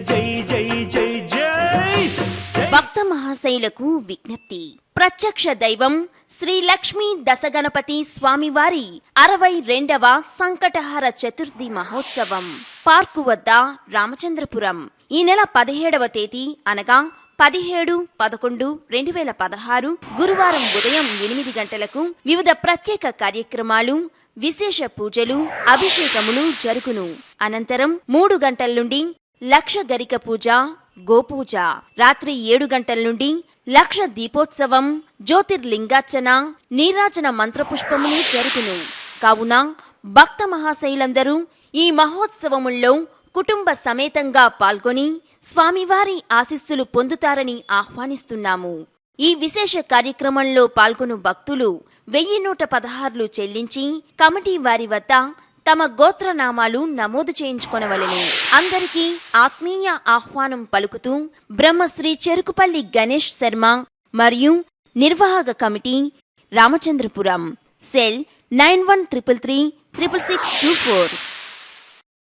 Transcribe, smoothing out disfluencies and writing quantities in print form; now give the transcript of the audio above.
జై జై జై జై. భక్త మహాశైలకు విజ్ఞప్తి. ప్రత్యక్ష దైవం శ్రీ లక్ష్మీ దశగణపతి స్వామివారి 62వ సంకటహార చతుర్థి మహోత్సవం పార్కు వద్ద రామచంద్రపురం ఈ నెల 17వ తేదీ అనగా 17-11-2016 గురువారం ఉదయం 8 గంటలకు వివిధ ప్రత్యేక కార్యక్రమాలు, విశేష పూజలు, అభిషేకములు జరుగును. అనంతరం 3 గంటల నుండి లక్ష గరిక పూజ, గోపూజ, రాత్రి 7 గంటల నుండి లక్ష దీపోత్సవం, జ్యోతిర్లింగార్చన, నీరాజన మంత్రపుష్పములు జరుగును. కావున భక్త మహాశైలందరూ ఈ మహోత్సవముల్లో కుటుంబ సమేతంగా పాల్గొని స్వామివారి ఆశీస్సులు పొందుతారని ఆహ్వానిస్తున్నాము. ఈ విశేష కార్యక్రమంలో పాల్గొను భక్తులు 1116 చెల్లించి కమిటీ వారి వద్ద తమ గోత్రనామాలు నమోదు చేయించుకొనవలెను. అందరికీ ఆత్మీయ ఆహ్వానం పలుకుతూ బ్రహ్మశ్రీ చెరుకుపల్లి గణేష్ శర్మ మరియు నిర్వాహక కమిటీ, రామచంద్రపురం. సెల్ 91333624.